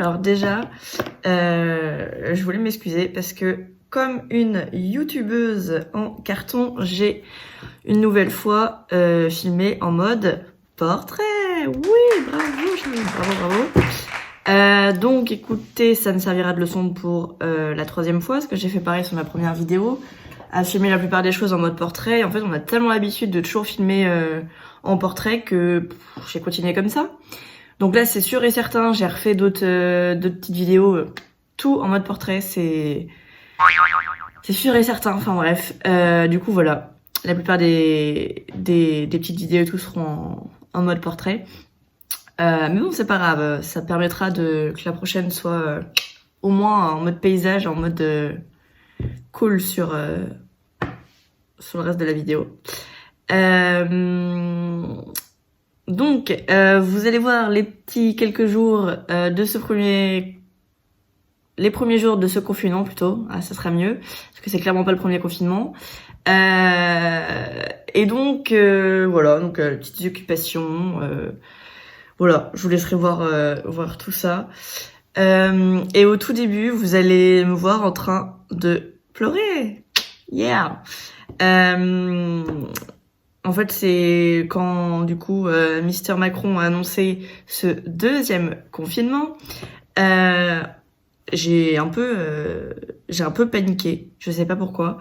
Alors déjà, je voulais m'excuser parce que comme une youtubeuse en carton, j'ai une nouvelle fois filmé en mode portrait. Oui, bravo Charlie, bravo. Donc écoutez, ça me servira de leçon pour la troisième fois, parce que j'ai fait pareil sur ma première vidéo, à filmer la plupart des choses en mode portrait. Et en fait, on a tellement l'habitude de toujours filmer en portrait que j'ai continué comme ça. Donc là, c'est sûr et certain, j'ai refait d'autres petites vidéos, tout en mode portrait, c'est sûr et certain. Enfin bref, du coup voilà, la plupart des petites vidéos et tout seront en mode portrait. Mais bon, c'est pas grave, ça permettra que la prochaine soit au moins en mode paysage, en mode cool sur le reste de la vidéo. Donc, vous allez voir les petits quelques jours les premiers jours de ce confinement plutôt. Ah, ça sera mieux parce que c'est clairement pas le premier confinement. Et donc voilà, donc petites occupations. Voilà, je vous laisserai voir tout ça. Et au tout début, vous allez me voir en train de pleurer. Yeah. En fait, c'est quand, du coup, Mister Macron a annoncé ce deuxième confinement, j'ai un peu paniqué. Je sais pas pourquoi.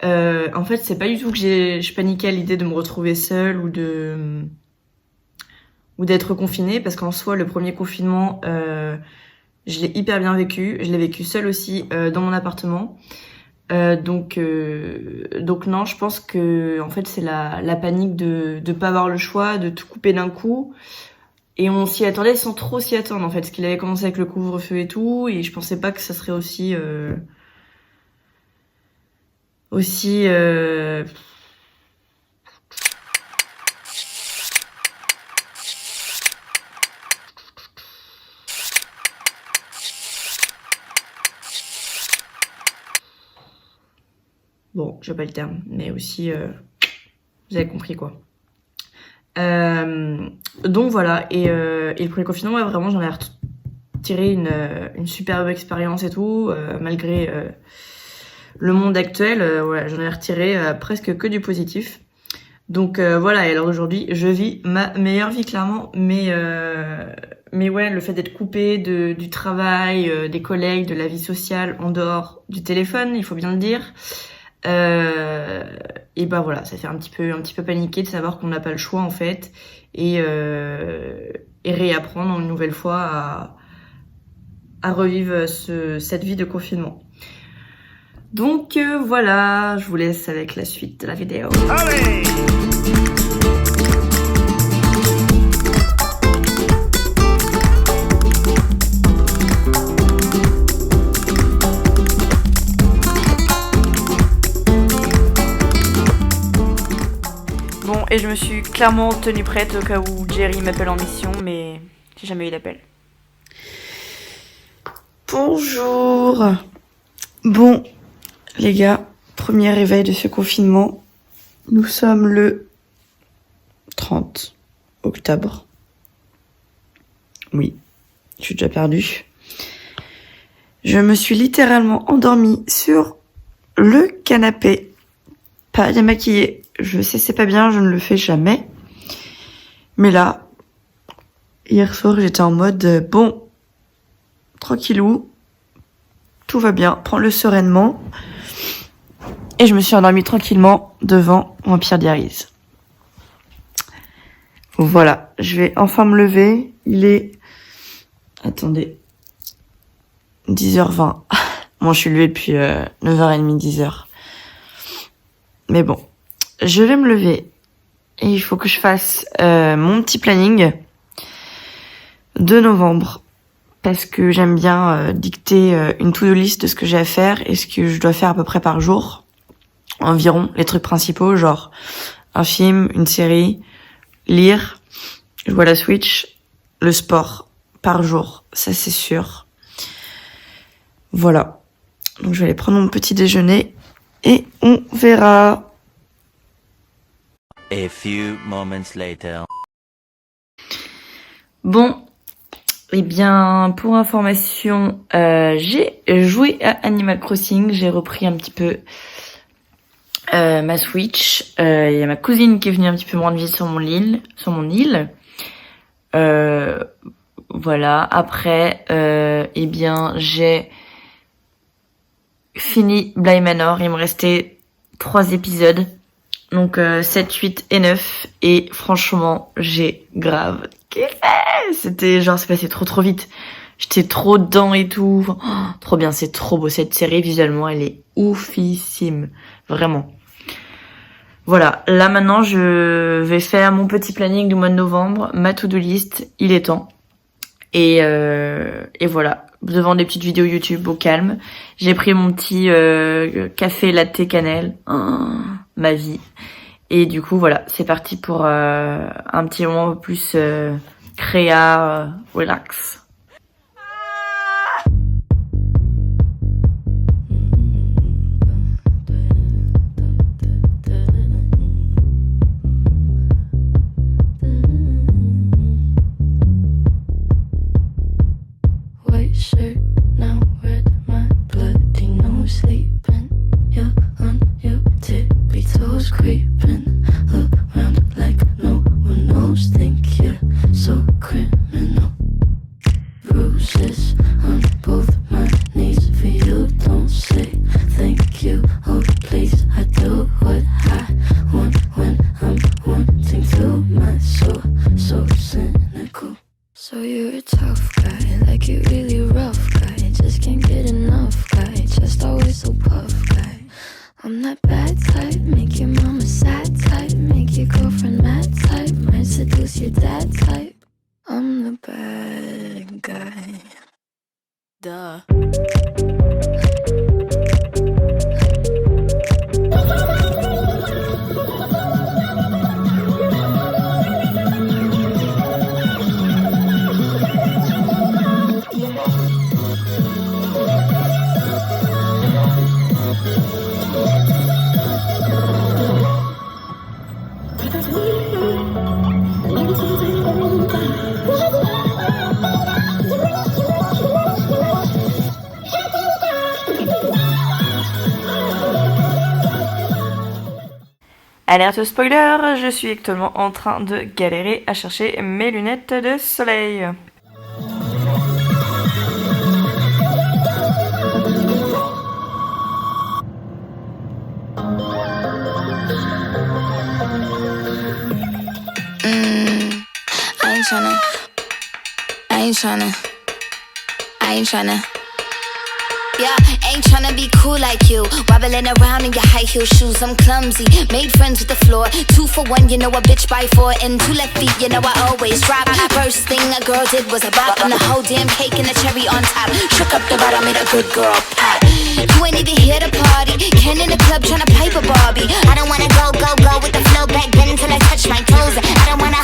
En fait, c'est pas du tout que je paniquais à l'idée de me retrouver seule ou d'être confinée, parce qu'en soi, le premier confinement, je l'ai hyper bien vécu. Je l'ai vécu seule aussi, dans mon appartement. Donc non, je pense que en fait c'est la panique de pas avoir le choix, de tout couper d'un coup, et on s'y attendait sans trop s'y attendre en fait, parce qu'il avait commencé avec le couvre-feu et tout, et je pensais pas que ça serait aussi bon, j'ai pas le terme, mais aussi vous avez compris quoi. Donc voilà, et le premier confinement, ouais, vraiment j'en ai retiré une superbe expérience et tout, malgré le monde actuel, ouais, j'en ai retiré presque que du positif. Donc voilà, et alors aujourd'hui, je vis ma meilleure vie clairement, mais ouais, le fait d'être coupé du travail, des collègues, de la vie sociale en dehors du téléphone, il faut bien le dire. Et bah voilà, ça fait un petit peu paniquer de savoir qu'on n'a pas le choix en fait, et réapprendre une nouvelle fois à revivre cette vie de confinement. Donc voilà, je vous laisse avec la suite de la vidéo. Allez! Bon, et je me suis clairement tenue prête au cas où Jerry m'appelle en mission, mais j'ai jamais eu d'appel. Bonjour. Bon, les gars, premier réveil de ce confinement. Nous sommes le 30 octobre. Oui, je suis déjà perdue. Je me suis littéralement endormie sur le canapé, pas démaquillée. Je sais c'est pas bien, je ne le fais jamais. Mais là, hier soir, j'étais en mode bon, tranquillou, tout va bien, prends-le sereinement. Et je me suis endormie tranquillement devant Vampire Diaries. Voilà, je vais enfin me lever. Il est... Attendez. 10h20. Bon, je suis levée depuis 9h30, 10h. Mais bon, je vais me lever. Et il faut que je fasse mon petit planning de novembre. Parce que j'aime bien dicter une to-do list de ce que j'ai à faire et ce que je dois faire à peu près par jour. Environ les trucs principaux, genre un film, une série, lire, jouer à la Switch, le sport par jour, ça c'est sûr. Voilà. Donc je vais aller prendre mon petit déjeuner et on verra. A few moments later. Bon, Eh bien, pour information, j'ai joué à Animal Crossing. J'ai repris un petit peu ma Switch. Il y a ma cousine qui est venue un petit peu me rendre visite sur mon île. Voilà. Après, eh bien, j'ai fini Bly Manor. Il me restait 3 épisodes. Donc 7, 8 et 9. Et franchement, j'ai grave kiffé. C'est passé trop vite. J'étais trop dedans et tout. Oh, trop bien, c'est trop beau cette série. Visuellement, elle est oufissime. Vraiment. Voilà, là maintenant, je vais faire mon petit planning du mois de novembre. Ma to-do list, il est temps. Et voilà, devant des petites vidéos YouTube au calme. J'ai pris mon petit café latte cannelle. Oh, ma vie. Et du coup, voilà, c'est parti pour un petit moment un peu plus créa, relax. White shirt, now red, my bloody nose sleeping. You're on your tippy toes, creeping around like no one knows. Think you're so criminal. Bruises on both my knees for you. Don't say thank you. Oh please, I do what I want when I'm wanting to. My soul so cynical. So you're a tough guy, like you really rough guy. Just can't get enough guy, just always so puff guy. I'm that bad type, make your mama sad type, make your girlfriend mad type, might seduce your dad type. I'm the bad guy. Duh. Alerte spoiler, je suis actuellement en train de galérer à chercher mes lunettes de soleil. I ain't tryna. Yeah, ain't tryna be cool like you. Wobbling around in your high heel shoes, I'm clumsy. Made friends with the floor. 2 for 1, you know a bitch by 4. And 2 left feet, you know I always drop. First thing a girl did was a bop. And the whole damn cake and the cherry on top. Shook up the bottom, made a good girl pop. You ain't even here to party. Ken in the club tryna pipe a Barbie. I don't wanna go with the flow back then until I touch my toes. I don't wanna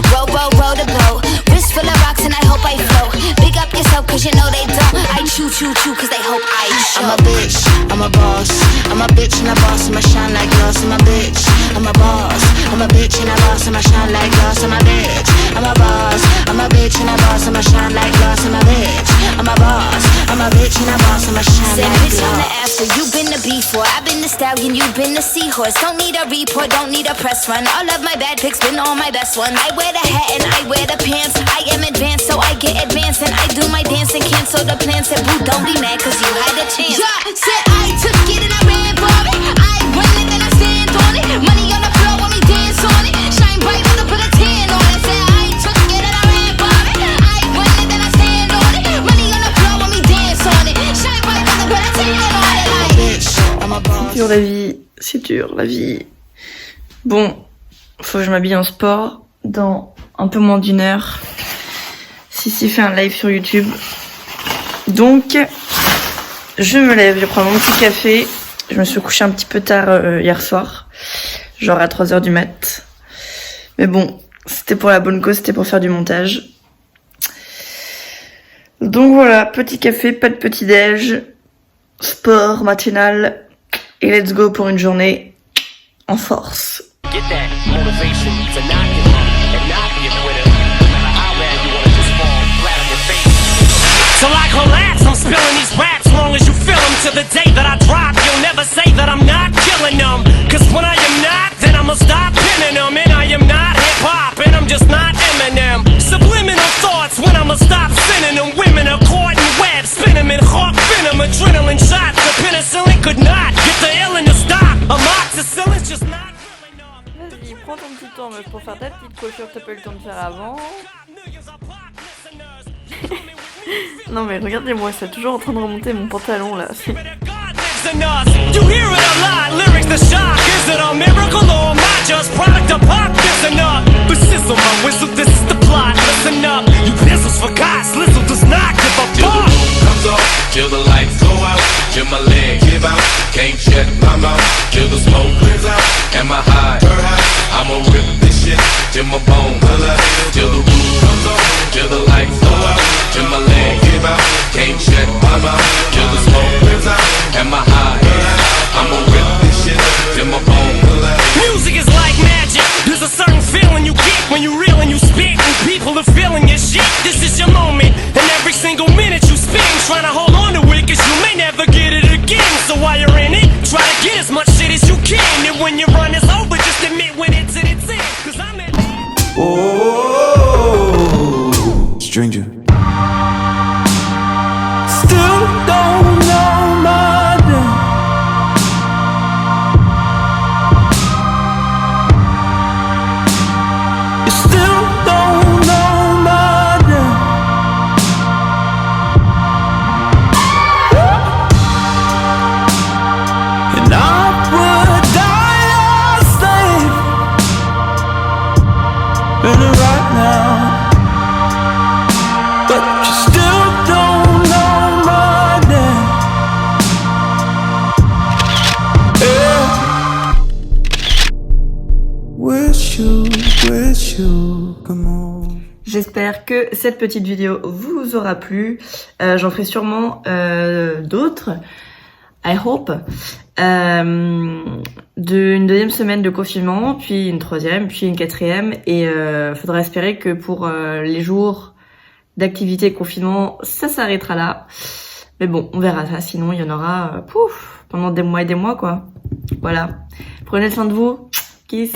roll the boat. Wrist full of rocks and I hope I float. Big up yourself cause you know they don't. I chew cause they hope I show. I'm a bitch, I'm a boss. I'm a bitch and a boss, I'ma shine like glass. I'm a bitch, I'm a boss. I'm a bitch and a boss, I'ma shine like glass. I'm a bitch, I'm a boss. I'm a bitch and a boss, I'ma shine like glass. I'm a bitch, I'm a boss. I'm a bitch and a boss, I'ma shine like glass. Bitch, I'm the after, you've been the before. I've been the stallion, you've been the seahorse. Don't need a report, don't need a press run. All of my bad pics been all my best ones. I wear the hat and I wear the pants. I am advanced, so I get advanced. And I do my dance and cancel the plans. Said boo, don't be mad cause you had a chance. Yeah, said I took it and I ran for it. I run it and I stand on it. Money on the floor when we dance on it. Shine bright when I put a tan on it. Said I took it and I ran for it. I run it and I stand on it. Money on the floor when we dance on it. Shine bright when I put a tan on it. Like, bitch, I'm a boss. C'est dur la vie, c'est dur la vie. Bon, faut que je m'habille en sport dans un peu moins d'1 heure. Sissi fait un live sur YouTube. Donc, je me lève, je prends mon petit café. Je me suis couchée un petit peu tard hier soir. Genre à 3h du mat. Mais bon, c'était pour la bonne cause, c'était pour faire du montage. Donc voilà, petit café, pas de petit déj. Sport matinal. Et let's go pour une journée en force. Get that motivation to knock it and not be a quitter. No matter how bad you wanna just fall flat on your face. Till I collapse, I'm spilling these raps long as you feel them. To the day that I drop, you'll never say that I'm not killing them. Cause when I am not, then I'ma stop pinning them. And I am not hip-hop, and I'm just not Eminem. Subliminal thoughts when I'ma stop sending them. Women are caught in webs, spin them in hawk venom. Adrenaline shots, the penicillin could not get the illin to stop. Amoxicillin's just not real enough. Vas-y, prends ton petit temps meuf pour faire ta petite coiffure, t'as pas eu le temps de faire avant. Non mais regardez-moi, c'est toujours en train de remonter mon pantalon là. You hear it a lot, lyrics the shock. Is it a miracle or am I just product of pop? Listen up, the sizzle, my whistle, this is the plot. Listen up, you pistols for God, Slizzle does not give a Till the fuck. roof comes off, till the lights go out, till my legs give out, can't shut my mouth, till the smoke clears out, and my high, I'ma rip this shit, till my bones, till the roof comes off, till the lights go out, till my legs give out, can't shut my mouth, till the smoke clears out, and my high, I'ma rip this shit, till my bones. Music is like magic. There's a certain feeling you get when you reel and you spit, and people are feeling your shit. This is your moment, and every single minute you spend trying to hold on to it, cause you may never get it again. So while you're in it, try to get as much shit as you can. And when your run is over, just admit when it's in its end. Cause I'm in. Oh, stranger. Still don't know my name. You still don't know my name. And I would die a slave in it right now. But you still don't know my name. Yeah. Wish you, come on. J'espère que cette petite vidéo vous aura plu. J'en ferai sûrement d'autres. I hope. Une deuxième semaine de confinement, puis une troisième, puis une quatrième. Et faudra espérer que pour les jours d'activité confinement, ça s'arrêtera là. Mais bon, on verra ça. Sinon, il y en aura pendant des mois et des mois, quoi. Voilà. Prenez soin de vous. Kiss.